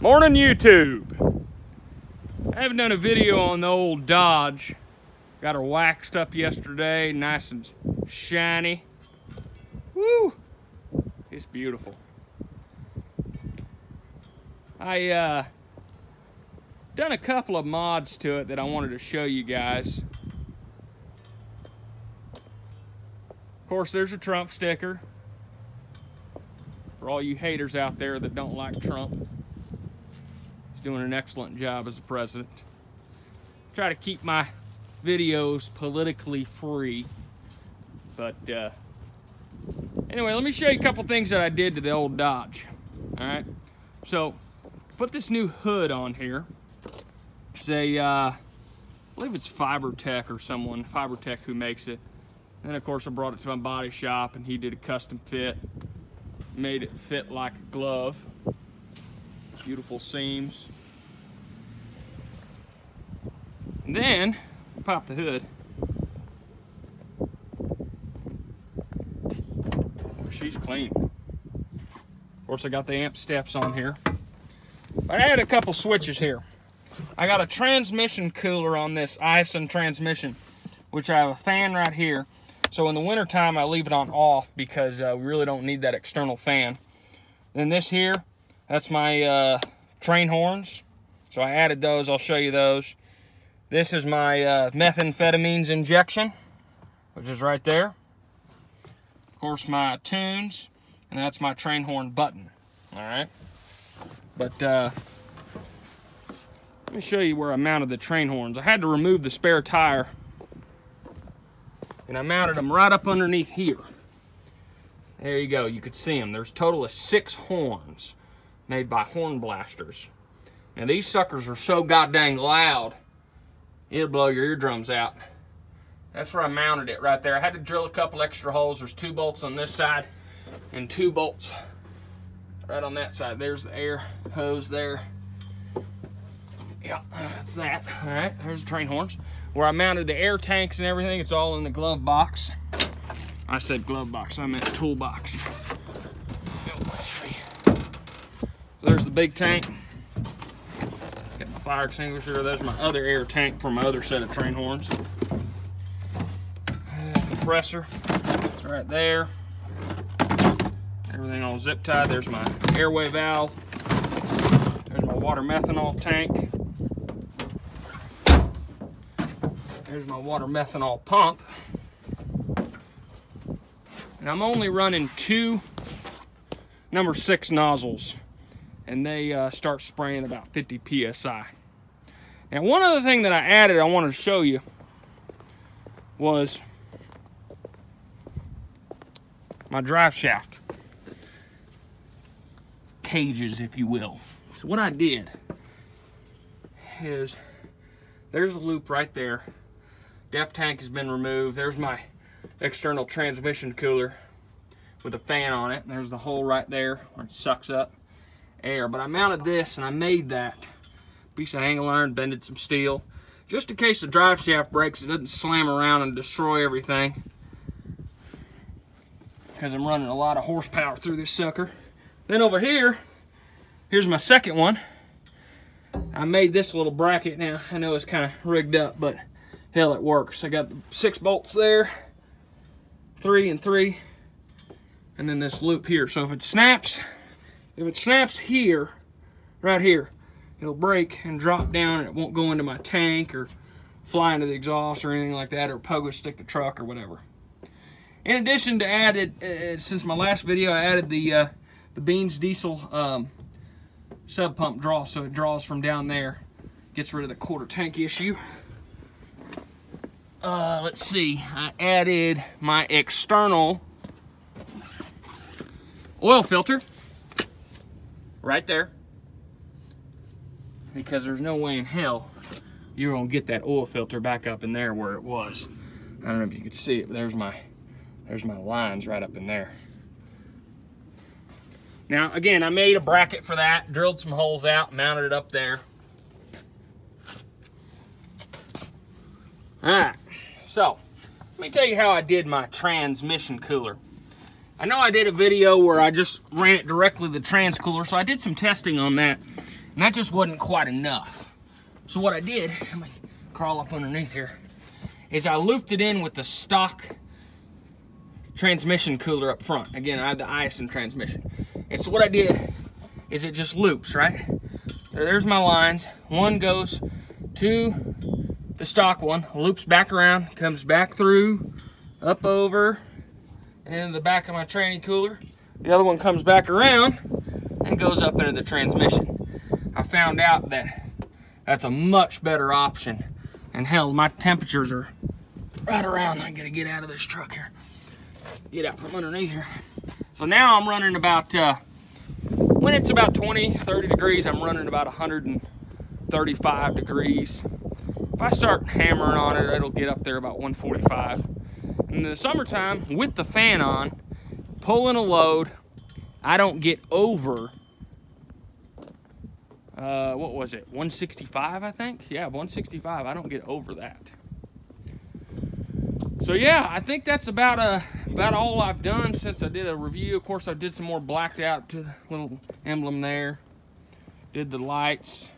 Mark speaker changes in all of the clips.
Speaker 1: Morning, YouTube. I haven't done a video on the old Dodge. Got her waxed up yesterday, nice and shiny. Woo! It's beautiful. I done a couple of mods to it that I wanted to show you guys. Of course, there's a Trump sticker for all you haters out there that don't like Trump. He's doing an excellent job as a president. Try to keep my videos politically free, but anyway, let me show you a couple things that I did to the old Dodge. All right, so put this new hood on here. It's a I believe it's Fibertech or someone, Fibertech, who makes it. And of course I brought it to my body shop and he did a custom fit, made it fit like a glove. Beautiful seams. And then pop the hood. Oh, she's clean. Of course I got the amp steps on here. But I had a couple switches here. I got a transmission cooler on this Ison transmission, which I have a fan right here. So in the wintertime I leave it on off because we really don't need that external fan. Then this here, that's my train horns. So I added those, I'll show you those. This is my methamphetamines injection, which is right there. Of course my tunes, and that's my train horn button. All right. But let me show you where I mounted the train horns. I had to remove the spare tire, and I mounted them right up underneath here. There you go, you could see them. There's a total of 6 horns made by Horn Blasters. Now these suckers are so goddamn loud, it'll blow your eardrums out. That's where I mounted it right there. I had to drill a couple extra holes. There's 2 bolts on this side and 2 bolts right on that side. There's the air hose there. Yeah, that's that. All right, there's the train horns. Where I mounted the air tanks and everything, it's all in the glove box. I said glove box, I meant toolbox. There's the big tank. Got my fire extinguisher. There's my other air tank for my other set of train horns. Compressor, it's right there. Everything all zip tied. There's my airway valve. There's my water methanol tank. There's my water methanol pump. And I'm only running 2 number 6 nozzles, and they start spraying about 50 psi. Now one other thing that I added I wanted to show you was my drive shaft cages, if you will. So what I did is, there's a loop right there. Def tank has been removed. There's my external transmission cooler with a fan on it. There's the hole right there where it sucks up air. But I mounted this and I made that piece of angle iron, bended some steel, just in case the drive shaft breaks, it doesn't slam around and destroy everything, because I'm running a lot of horsepower through this sucker. Then over here, here's my second one. I made this little bracket. Now I know it's kind of rigged up, but hell, it works. I got the 6 bolts there, 3 and 3, and then this loop here. So if it snaps here, right here, it'll break and drop down, and it won't go into my tank or fly into the exhaust or anything like that, or pogo stick the truck or whatever. In addition to added, since my last video, I added the Beans diesel sub pump draw, so it draws from down there, gets rid of the quarter tank issue. Let's see, I added my external oil filter right there, because there's no way in hell you're gonna get that oil filter back up in there where it was. I don't know if you could see it, but there's my lines right up in there. Now again, I made a bracket for that, drilled some holes out, mounted it up there. All right, so let me tell you how I did my transmission cooler. I know I did a video where I just ran it directly to the trans cooler, so I did some testing on that. And that just wasn't quite enough. So what I did, let me crawl up underneath here, is I looped it in with the stock transmission cooler up front. Again, I have the Isin transmission. And so what I did is it just loops, right? There's my lines. One goes to the stock one, loops back around, comes back through, up over, and into the back of my tranny cooler. The other one comes back around and goes up into the transmission. I found out that that's a much better option. And hell, my temperatures are right around. I gotta get out of this truck here. Get out from underneath here. So now I'm running about, when it's about 20, 30 degrees, I'm running about 135 degrees. If I start hammering on it, it'll get up there about 145. In the summertime, with the fan on, pulling a load, I don't get over, what was it, 165, I think? Yeah, 165, I don't get over that. So yeah, I think that's about all I've done since I did a review. Of course, I did some more blacked out to the little emblem there. Did the lights.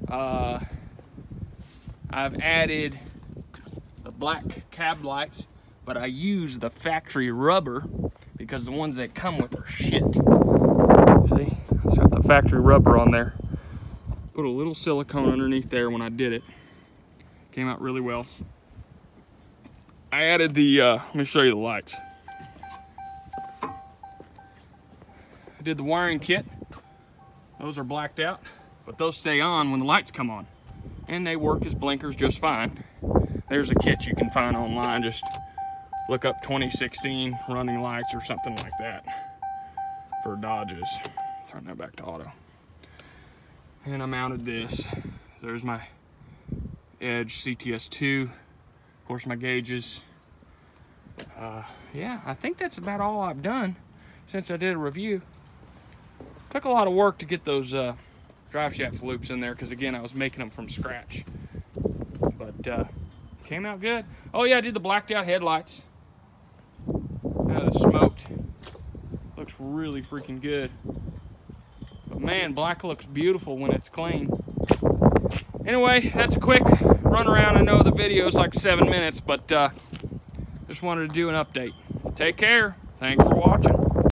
Speaker 1: I've added the black cab lights, but I use the factory rubber because the ones that come with are shit. See, it's got the factory rubber on there. Put a little silicone underneath there when I did it. Came out really well. I added the, let me show you the lights. I did the wiring kit. Those are blacked out, but those stay on when the lights come on. And they work as blinkers just fine. There's a kit you can find online. Just look up 2016 running lights or something like that for Dodges. Turn that back to auto. And I mounted this. There's my Edge CTS2. Of course, my gauges. Yeah, I think that's about all I've done since I did a review. Took a lot of work to get those drive shaft loops in there because, again, I was making them from scratch. But came out good. Oh, yeah, I did the blacked out headlights. The smoked. Looks really freaking good. But, man, black looks beautiful when it's clean. Anyway, that's a quick run around. I know the video is like 7 minutes, but just wanted to do an update. Take care. Thanks for watching.